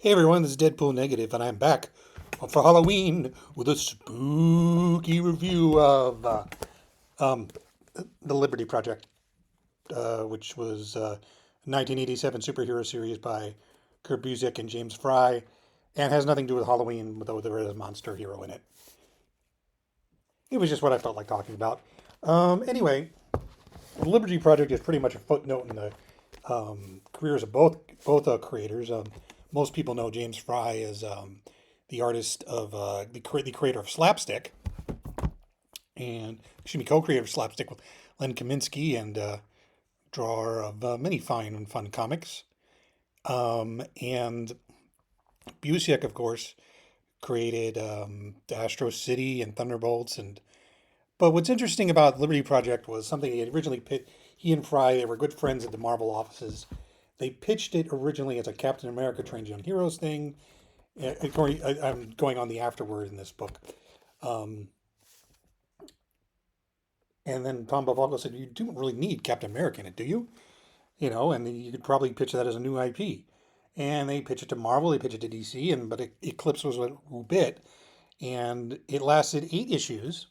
Hey everyone, this is Deadpool Negative, and I'm back for Halloween with a spooky review of um, the Liberty Project, which was a 1987 superhero series by Kurt Busiek and James Fry, and has nothing to do with Halloween, though there is a monster hero in it. It was just what I felt like talking about. Anyway, the Liberty Project is pretty much a footnote in the careers of both creators. Most people know James Fry as the artist of the creator of Slapstick, and excuse me, co-creator of Slapstick with Len Kaminsky, and drawer of many fine and fun comics. And Busiek, of course, created Astro City and Thunderbolts. And but what's interesting about Liberty Project was something he had originally pitched. He and Fry, they were good friends at the Marvel offices. They pitched it originally as a Captain America Trains Young Heroes thing. I'm going on the afterword in this book. Um, and then Tom Bavago said, "You don't really need Captain America in it, do you? You know, and you could probably pitch that as a new IP." And they pitched it to Marvel, they pitched it to DC, but Eclipse was who bit, and it lasted 8 issues.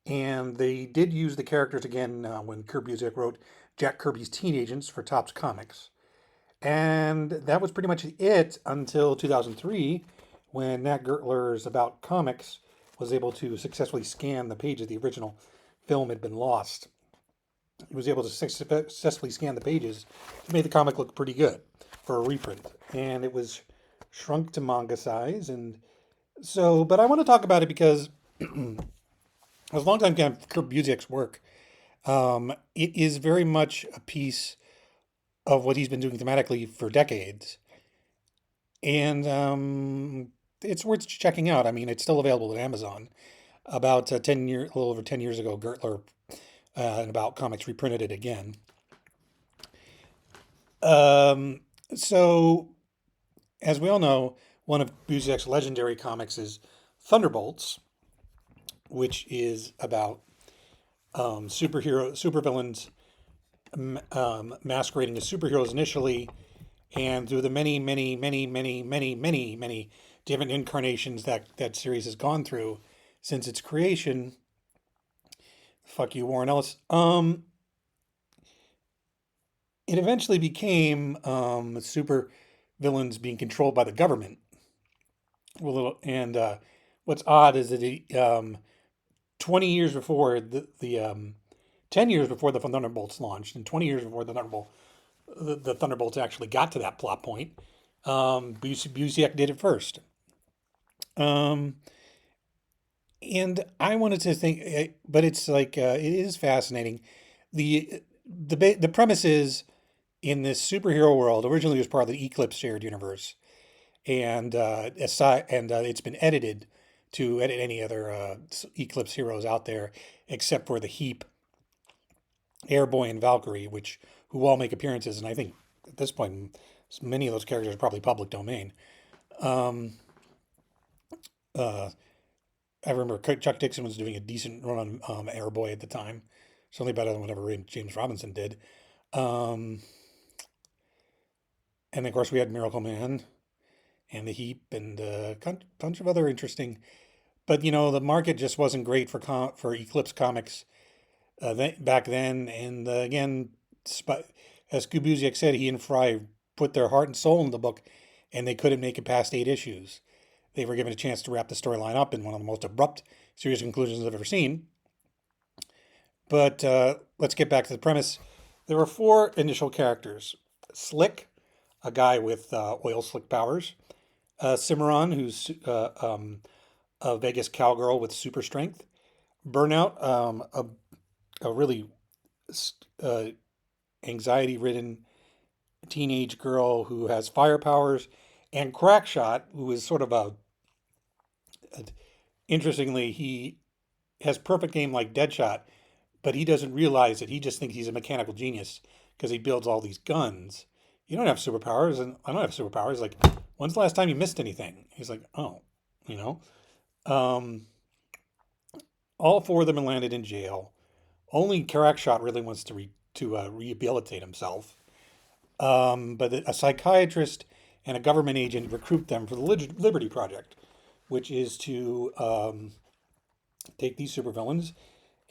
And they did use the characters again when Kurt Busiek wrote Jack Kirby's Teen Agents for Topps Comics. And that was pretty much it until 2003, when Nat Gertler's About Comics was able to successfully scan the pages. The original film had been lost. He was able to successfully scan the pages to make the comic look pretty good for a reprint. And it was shrunk to manga size. And so, but I want to talk about it because as a longtime fan of Kurt Busiek's work, it is very much a piece of what he's been doing thematically for decades. And it's worth checking out. I mean, it's still available at Amazon. About 10 years, a little over 10 years ago, Gertler and About Comics reprinted it again. So, as we all know, one of Busiek's legendary comics is Thunderbolts, which is about supervillains masquerading as superheroes initially, and through the many different incarnations that series has gone through since its creation. Fuck you, Warren Ellis. It eventually became super villains being controlled by the government. And what's odd is that 20 years before the 10 years before the Thunderbolts launched, and 20 years before the Thunderbolts actually got to that plot point, Busiek did it first. Um, and I wanted to think, but it's like it is fascinating. The premise is in this superhero world. Originally, it was part of the Eclipse shared universe, and it's been edited to edit any other Eclipse heroes out there, except for the Heap, Airboy, and Valkyrie, who all make appearances. And I think at this point, many of those characters are probably public domain. Um, uh, I remember Chuck Dixon was doing a decent run on Airboy at the time, certainly better than whatever James Robinson did. Um, and of course, we had Miracle Man and the Heap and a bunch of other interesting. But the market just wasn't great for Eclipse comics back then. And again, as Busiek said, he and Fry put their heart and soul in the book, and they couldn't make it past 8 issues. They were given a chance to wrap the storyline up in one of the most abrupt series conclusions I've ever seen. But let's get back to the premise. There were 4 initial characters: Slick, a guy with oil slick powers; Cimarron, who's a Vegas cowgirl with super strength; Burnout, a really uh, anxiety-ridden teenage girl who has fire powers; and Crackshot, who is sort of interestingly, he has perfect aim like Deadshot, but he doesn't realize it. He just thinks he's a mechanical genius because he builds all these guns. You don't have superpowers, and I don't have superpowers. Like, when's the last time you missed anything? He's like, oh, you know. Um, all 4 of them are landed in jail. Only Crackshot really wants to rehabilitate himself. But a psychiatrist and a government agent recruit them for the Liberty Project, which is to take these supervillains.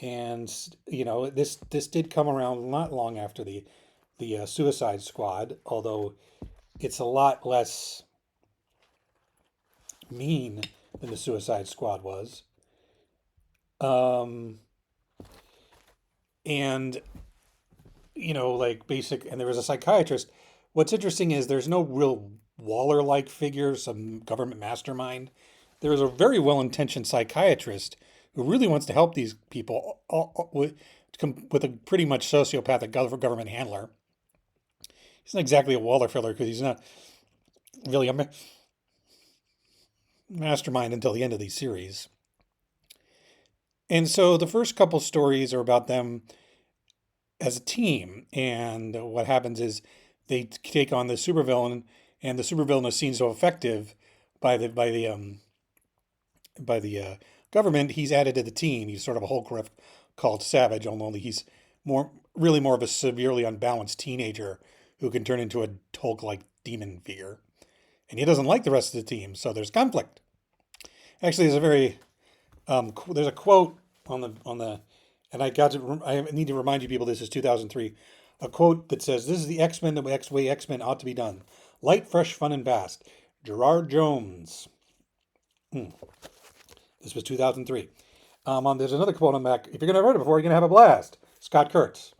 And this did come around not long after the Suicide Squad, although it's a lot less mean than the Suicide Squad was. Um, and like basic, and there was a psychiatrist. What's interesting is there's no real Waller-like figure, some government mastermind. There is a very well-intentioned psychiatrist who really wants to help these people with a pretty much sociopathic government handler. He's not exactly a Waller filler because he's not really a mastermind until the end of these series. And so the first couple stories are about them as a team, and what happens is they take on the supervillain, and the supervillain is seen so effective by the government. He's added to the team. He's sort of a Hulk riff called Savage, only he's really more of a severely unbalanced teenager who can turn into a Hulk-like demon figure, and he doesn't like the rest of the team, so there's conflict. Actually, there's a quote on the, and I need to remind you people this is 2003, a quote that says, "This is the X-Men the way X-Men ought to be done. Light, fresh, fun, and fast. Gerard Jones." This was 2003. There's another quote on the back. "If you're going to read it before, you're going to have a blast." Scott Kurtz.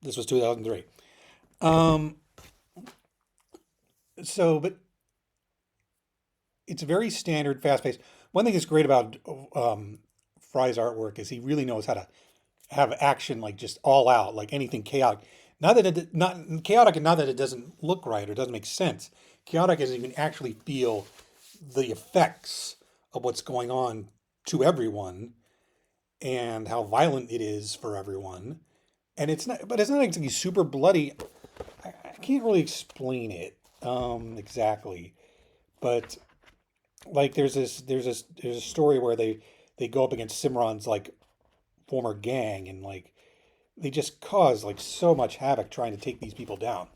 This was 2003. But it's very standard, fast-paced. One thing that's great about Fry's artwork is he really knows how to have action like just all out, like anything chaotic. Not chaotic, and not that it doesn't look right or doesn't make sense. Chaotic is you can actually feel the effects of what's going on to everyone and how violent it is for everyone. And it's not exactly super bloody. I can't really explain it exactly, but like there's a story where they go up against Cimarron's like former gang, and like they just cause like so much havoc trying to take these people down.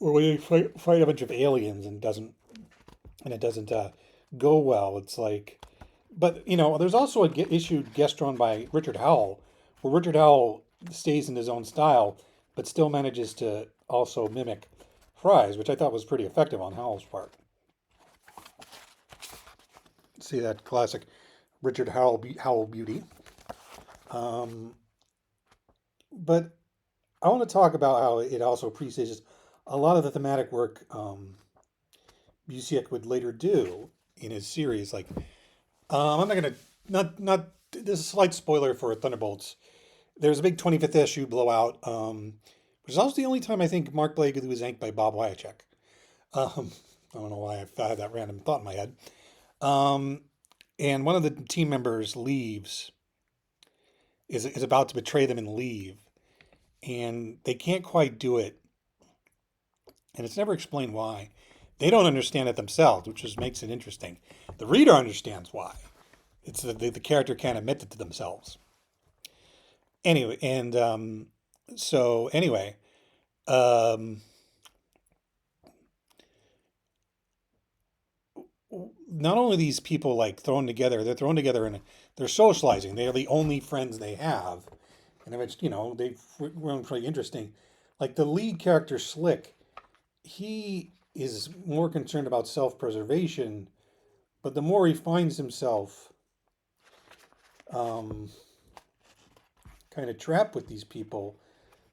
Or when they fight a bunch of aliens and it doesn't go well. It's like, but there's also a issue guest drawn by Richard Howell, where Richard Howell stays in his own style, but still manages to also mimic Fry's, which I thought was pretty effective on Howell's part. See that classic Richard Howell beauty. But I want to talk about how it also presages a lot of the thematic work Busiek would later do in his series. Like, I'm not gonna not this is a slight spoiler for Thunderbolts. There's a big 25th issue blowout, which is also the only time I think Mark Blakely was inked by Bob Wyacek. I don't know why I had that random thought in my head. And one of the team members leaves, is about to betray them and leave, and they can't quite do it, and it's never explained why. They don't understand it themselves, which just makes it interesting. The reader understands why. It's the character can't admit it to themselves. Anyway, and so anyway, not only these people like they're thrown together and they're socializing. They are the only friends they have, and it's they've grown pretty interesting. Like the lead character Slick, he is more concerned about self-preservation, but the more he finds himself kind of trapped with these people,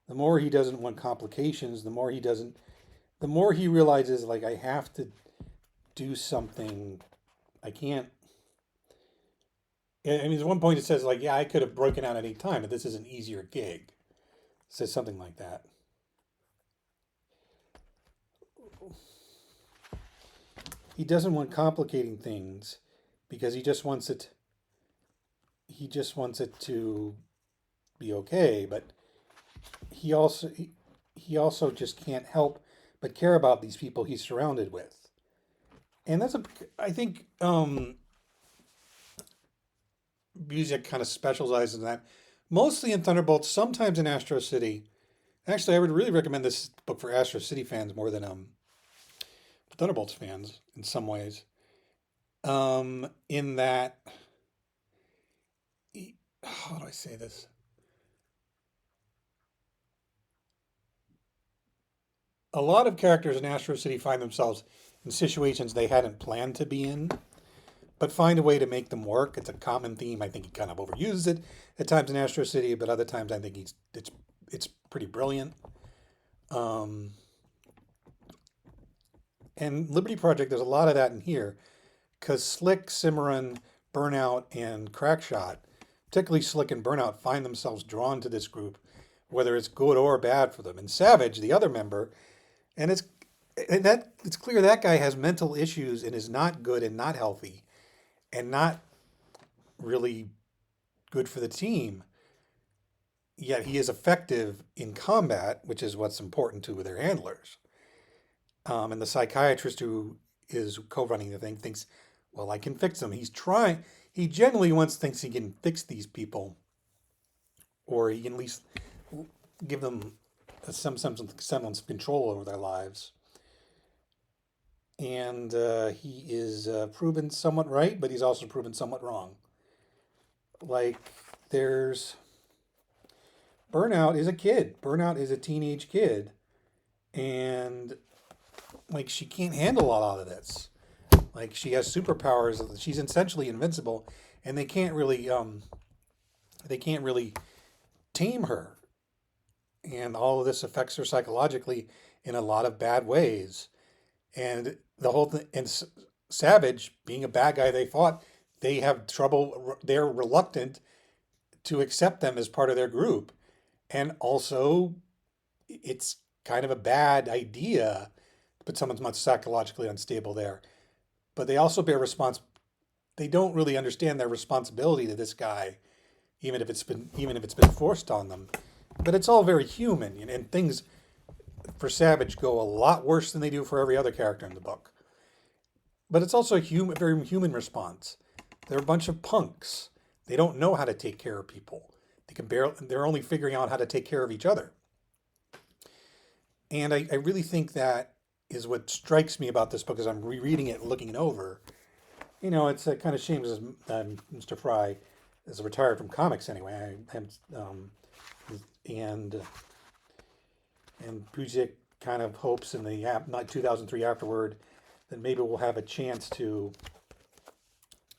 the more he doesn't want complications, the more he realizes, like, I have to do something. I can't. I mean, at one point it says, like, yeah, I could have broken out at any time, but this is an easier gig. It says something like that. He doesn't want complicating things because he just wants it to be okay, but he also just can't help but care about these people he's surrounded with. And I think Busiek kind of specializes in that, mostly in Thunderbolts, sometimes in Astro City, Actually, I would really recommend this book for Astro City fans more than Thunderbolts fans in some ways. In that, how do I say this? A lot of characters in Astro City find themselves in situations they hadn't planned to be in, but find a way to make them work. It's a common theme. I think he kind of overuses it at times in Astro City, but other times I think it's pretty brilliant. Um, and Liberty Project, there's a lot of that in here because Slick, Cimarron, Burnout, and Crackshot, particularly Slick and Burnout, find themselves drawn to this group, whether it's good or bad for them. And Savage, the other member, and it's clear that guy has mental issues and is not good and not healthy and not really good for the team. Yet he is effective in combat, which is what's important to their handlers. And the psychiatrist who is co-running the thing thinks, well, I can fix them. He's trying. He generally once thinks he can fix these people, or he can at least give them some semblance of control over their lives. And he is proven somewhat right, but he's also proven somewhat wrong. Like, there's Burnout is a kid. Burnout is a teenage kid, and like she can't handle a lot of this. Like she has superpowers. She's essentially invincible, and they can't really tame her. And all of this affects her psychologically in a lot of bad ways. And the whole thing, and Savage being a bad guy they fought, they have trouble. They're reluctant to accept them as part of their group, and also it's kind of a bad idea to put someone much psychologically unstable there. But they also bear response. They don't really understand their responsibility to this guy, even if it's been forced on them. But it's all very human, and things for Savage go a lot worse than they do for every other character in the book. But it's also a very human response. They're a bunch of punks. They don't know how to take care of people. They're only figuring out how to take care of each other. And I really think that is what strikes me about this book as I'm rereading it, looking it over. It's a kind of shame as Mr. Fry is retired from comics anyway. And Busiek kind of hopes in the 2003 afterward that maybe we'll have a chance to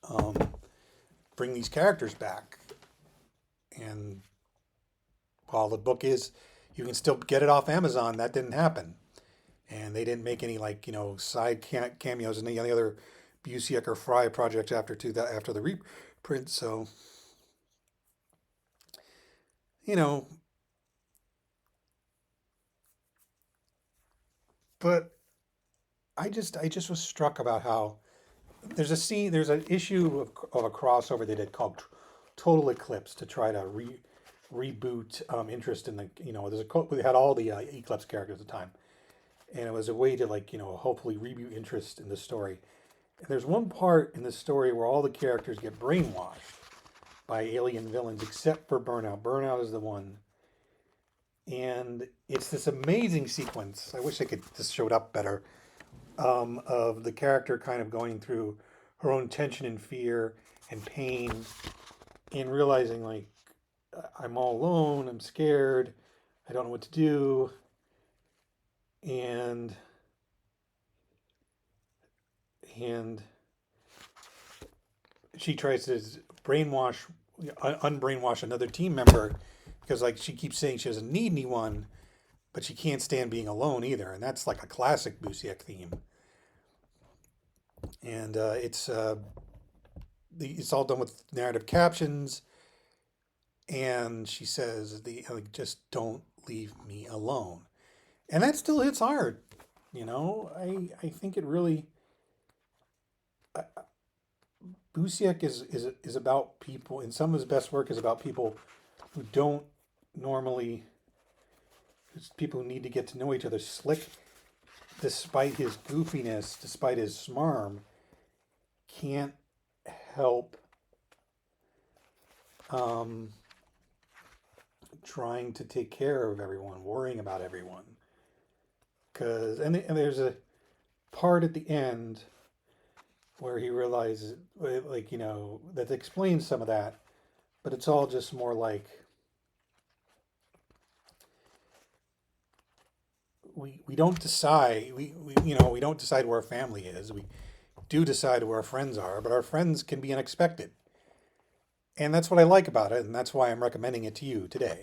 um, bring these characters back. And while the book is, you can still get it off Amazon, that didn't happen. And they didn't make any side cameos in any other Busiek or Fry projects after the reprint. So, you know, but I just was struck about how there's an issue of a crossover they did called Total Eclipse to try to reboot interest in we had all the Eclipse characters at the time, and it was a way to hopefully reboot interest in the story. And there's one part in the story where all the characters get brainwashed by alien villains except for Burnout. Burnout is the one, and it's this amazing sequence. I wish I could just show it up better, of the character kind of going through her own tension and fear and pain, and realizing I'm all alone, I'm scared, I don't know what to do, and she tries to unbrainwash another team member because she keeps saying she doesn't need anyone, but she can't stand being alone either, and that's like a classic Busiek theme. And it's all done with narrative captions, and she says just don't leave me alone, and that still hits hard. I think it really. Busiek is about people, and some of his best work is about people who don't normally. It's people who need to get to know each other. Slick, despite his goofiness, despite his smarm, can't help trying to take care of everyone, worrying about everyone. And there's a part at the end where he realizes, like, that explains some of that, but it's all just more like we don't decide we don't decide where our family is. We do decide where our friends are, but our friends can be unexpected. And that's what I like about it, and that's why I'm recommending it to you today.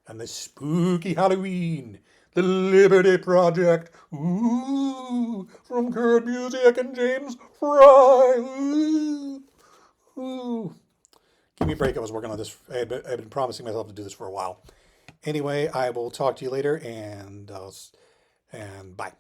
And the spooky Halloween, the Liberty Project, ooh, from Kurt Busiek and James Fry, ooh, ooh. Give me a break. I was working on this. I've been promising myself to do this for a while. Anyway, I will talk to you later, and bye.